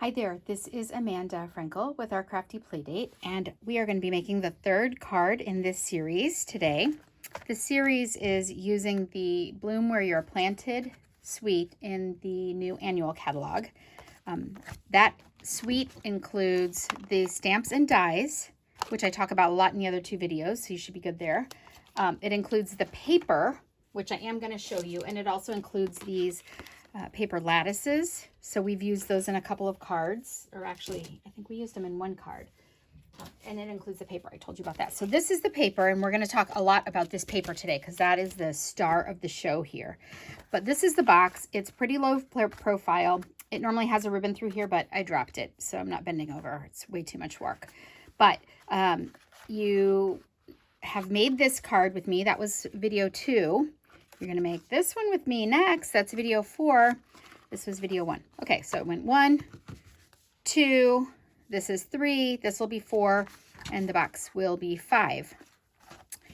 Hi there, this is Amanda Frankel with our Crafty Playdate, and we are going to be making the third card in this series today. The series is using the Bloom Where You're Planted suite in the new annual catalog. That suite includes the stamps and dies, which I talk about a lot in the other two videos, so you should be good there. It includes the paper, which I am going to show you, and it also includes these paper lattices. So we've used those in a couple of cards, or actually, I think we used them in one card. And it includes the paper. I told you about that. So this is the paper, and we're going to talk a lot about this paper today because that is the star of the show here. But this is the box. It's pretty low profile. It normally has a ribbon through here, but I dropped it, so I'm not bending over. It's way too much work. But you have made this card with me. That was video 2. You're going to make this one with me next. That's video 4. This was video 1. Okay, so it went 1, 2, this is 3, this will be 4, and the box will be 5.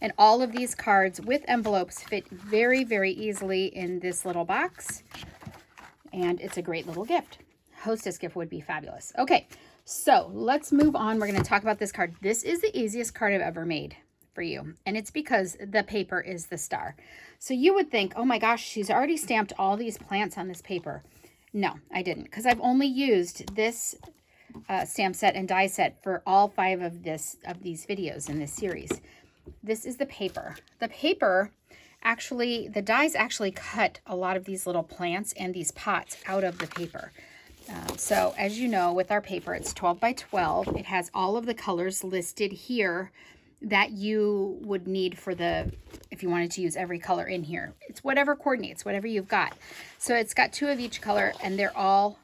And all of these cards with envelopes fit very, very easily in this little box. And it's a great little gift. Hostess gift would be fabulous. Okay, so let's move on. We're going to talk about this card. This is the easiest card I've ever made for you, and it's because the paper is the star. So you would think, oh my gosh, she's already stamped all these plants on this paper. No, I didn't, because I've only used this stamp set and die set for all 5 of these videos in this series. This is the paper. The paper actually, the dies actually cut a lot of these little plants and these pots out of the paper. So as you know, with our paper, it's 12 by 12. It has all of the colors listed here that you would need for if you wanted to use every color in here. It's whatever coordinates, whatever you've got. So it's got 2 of each color, and they're all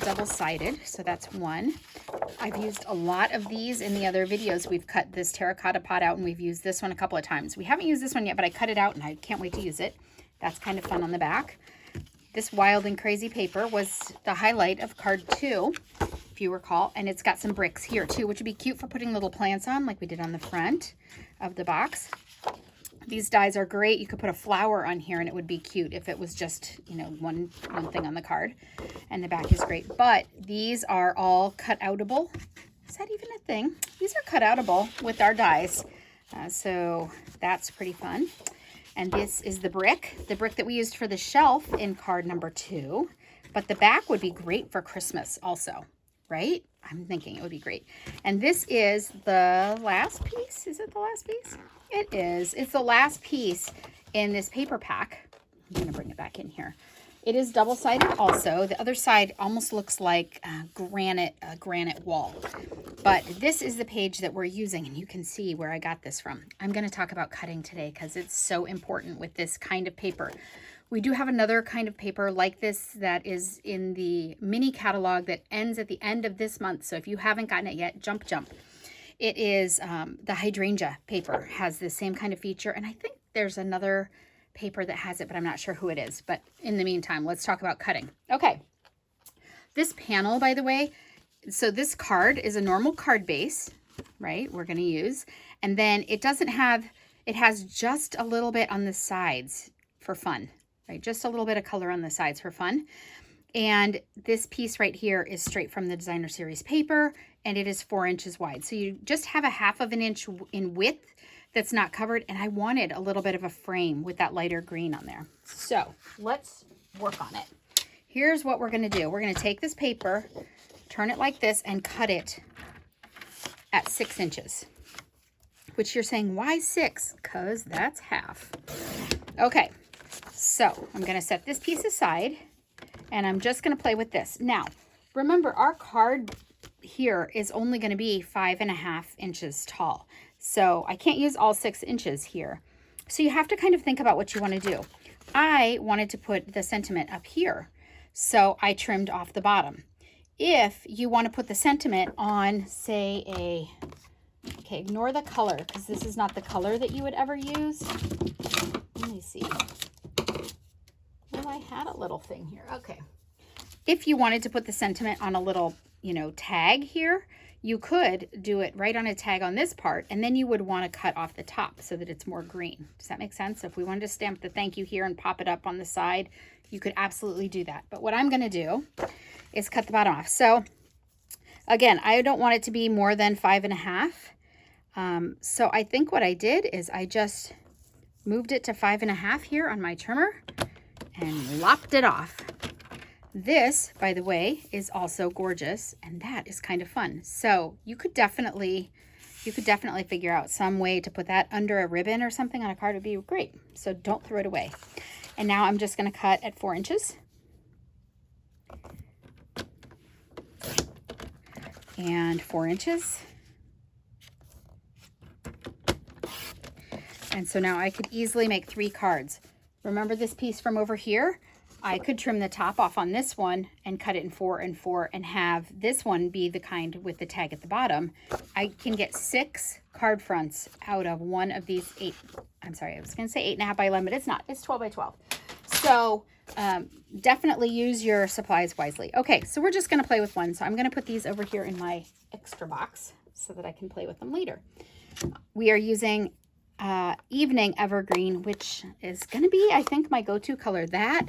double-sided, so that's 1. I've used a lot of these in the other videos. We've cut this terracotta pot out, and we've used this one a couple of times. We haven't used this one yet, but I cut it out, and I can't wait to use it. That's kind of fun on the back. This wild and crazy paper was the highlight of card 2, if you recall, and it's got some bricks here too, which would be cute for putting little plants on like we did on the front of the box. These dies are great. You could put a flower on here and it would be cute if it was just, you know, one thing on the card. And the back is great, but these are all cut outable. Is that even a thing? These are cut outable with our dies, so that's pretty fun. And this is the brick that we used for the shelf in card number 2. But the back would be great for Christmas also, right? I'm thinking it would be great. And this is the last piece. Is it the last piece? It is. It's the last piece in this paper pack. I'm going to bring it back in here. It is double-sided also. The other side almost looks like a granite wall. But this is the page that we're using, and you can see where I got this from. I'm going to talk about cutting today because it's so important with this kind of paper. We do have another kind of paper like this that is in the mini catalog that ends at the end of this month. So if you haven't gotten it yet, jump. It is the hydrangea paper, has the same kind of feature. And I think there's another paper that has it, but I'm not sure who it is. But in the meantime, let's talk about cutting. Okay, this panel, by the way, so this card is a normal card base, right? We're going to use. And then it has just a little bit on the sides for fun. Right, just a little bit of color on the sides for fun. And this piece right here is straight from the Designer Series paper, and it is 4 inches wide. So you just have a 1/2 inch in width that's not covered, and I wanted a little bit of a frame with that lighter green on there. So let's work on it. Here's what we're going to do. We're going to take this paper, turn it like this, and cut it at 6 inches. Which you're saying, why 6? Because that's half. Okay. So I'm going to set this piece aside, and I'm just going to play with this. Now, remember, our card here is only going to be 5.5 inches tall. So I can't use all 6 inches here. So you have to kind of think about what you want to do. I wanted to put the sentiment up here, so I trimmed off the bottom. If you want to put the sentiment on, say, okay, ignore the color, because this is not the color that you would ever use. Let me see. Well, I had a little thing here. Okay. If you wanted to put the sentiment on a little, tag here, you could do it right on a tag on this part, and then you would want to cut off the top so that it's more green. Does that make sense? If we wanted to stamp the thank you here and pop it up on the side, you could absolutely do that. But what I'm going to do is cut the bottom off. So again, I don't want it to be more than 5.5. So I think what I did is I just moved it to 5.5 here on my trimmer and lopped it off. This, by the way, is also gorgeous, and that is kind of fun. So you could definitely figure out some way to put that under a ribbon or something on a card. Would be great. So don't throw it away. And now I'm just going to cut at 4 inches. And 4 inches. And so now I could easily make 3 cards. Remember this piece from over here? I could trim the top off on this one and cut it in 4 and 4 and have this one be the kind with the tag at the bottom. I can get 6 card fronts out of one of these 8. I'm sorry, I was going to say 8.5 by 11, but it's not. It's 12 by 12. So definitely use your supplies wisely. Okay, so we're just going to play with one. So I'm going to put these over here in my extra box so that I can play with them later. We are using Evening Evergreen, which is going to be, I think, my go-to color. That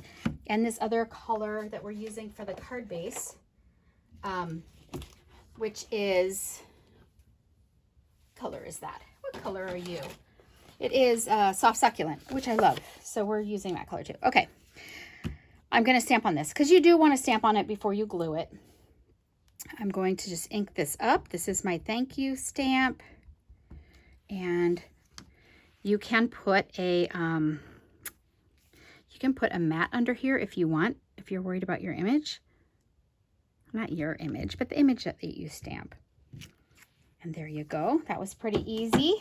and this other color that we're using for the card base, which is, color is that? What color are you? It is Soft Succulent, which I love. So we're using that color too. Okay. I'm going to stamp on this because you do want to stamp on it before you glue it. I'm going to just ink this up. This is my thank you stamp. And you can put a mat under here if you want, if you're worried about your image. Not your image, but the image that you stamp. And there you go. That was pretty easy.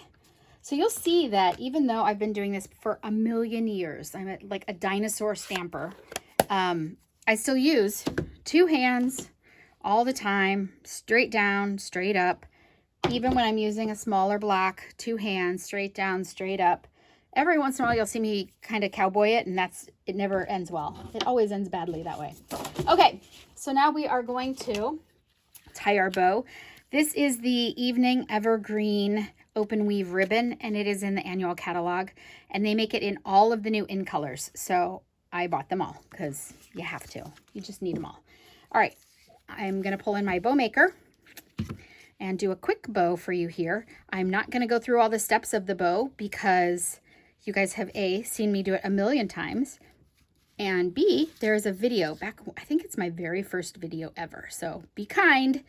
So you'll see that even though I've been doing this for a million years, I'm like a dinosaur stamper, I still use 2 hands all the time, straight down, straight up. Even when I'm using a smaller block, 2 hands, straight down, straight up. Every once in a while, you'll see me kind of cowboy it, and it never ends well. It always ends badly that way. Okay, so now we are going to tie our bow. This is the Evening Evergreen Open Weave ribbon, and it is in the annual catalog, and they make it in all of the new in colors. So I bought them all because you have to. You just need them all. All right, I'm going to pull in my bow maker and do a quick bow for you here. I'm not going to go through all the steps of the bow because you guys have A, seen me do it a million times, and B, there is a video back, I think it's my very first video ever, so be kind,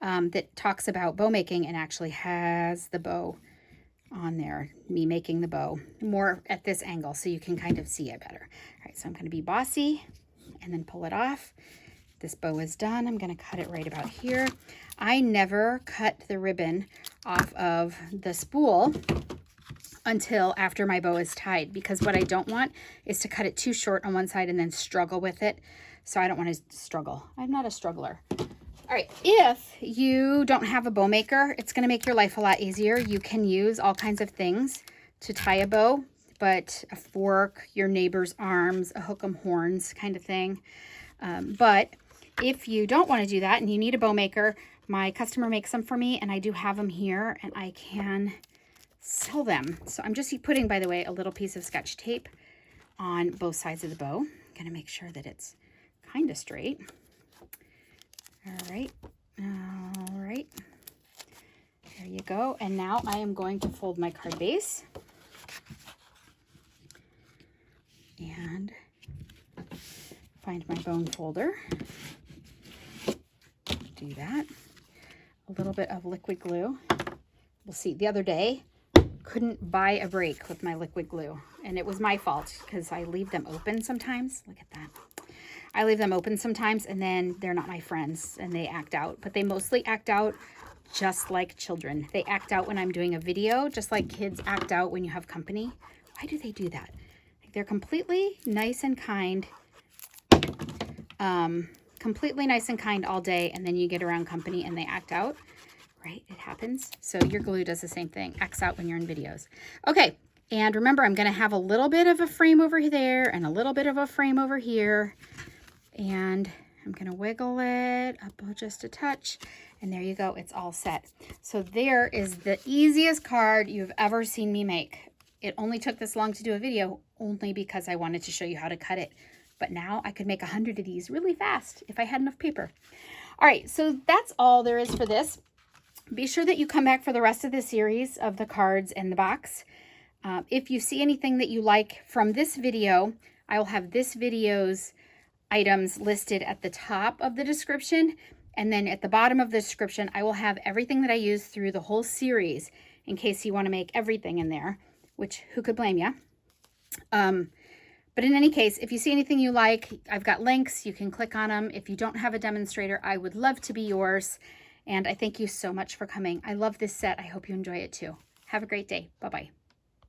that talks about bow making and actually has the bow on there, me making the bow more at this angle so you can kind of see it better. All right, so I'm going to be bossy and then pull it off. This bow is done. I'm going to cut it right about here. I never cut the ribbon off of the spool until after my bow is tied, because what I don't want is to cut it too short on one side and then struggle with it. So I don't want to struggle. I'm not a struggler. All right, if you don't have a bow maker, it's going to make your life a lot easier. You can use all kinds of things to tie a bow, but a fork, your neighbor's arms, a hook 'em horns kind of thing. But if you don't want to do that and you need a bow maker, my customer makes them for me, and I do have them here, and I can sell them. So I'm just putting, by the way, a little piece of Scotch tape on both sides of the bow. I'm going to make sure that it's kind of straight. All right. All right. There you go. And now I am going to fold my card base. And find my bone folder. Do that. A little bit of liquid glue. We'll see. The other day, couldn't buy a break with my liquid glue, and it was my fault because I leave them open sometimes. Look at that. I leave them open sometimes, and then they're not my friends, and they act out. But they mostly act out just like children. They act out when I'm doing a video, just like kids act out when you have company. Why do they do that? They're completely nice and kind. Completely nice and kind all day, and then you get around company and they act out. Right? It happens. So your glue does the same thing. Acts out when you're in videos. Okay. And remember, I'm going to have a little bit of a frame over there and a little bit of a frame over here. And I'm going to wiggle it up just a touch. And there you go. It's all set. So there is the easiest card you've ever seen me make. It only took this long to do a video only because I wanted to show you how to cut it but now I could make 100 of these really fast if I had enough paper. All right, so that's all there is for this. Be sure that you come back for the rest of the series of the cards and the box. If you see anything that you like from this video, I will have this video's items listed at the top of the description, and then at the bottom of the description I will have everything that I use through the whole series in case you want to make everything in there, which who could blame you. But in any case, if you see anything you like, I've got links, you can click on them. If you don't have a demonstrator, I would love to be yours, and I thank you so much for coming. I love this set. I hope you enjoy it too. Have a great day. Bye-bye.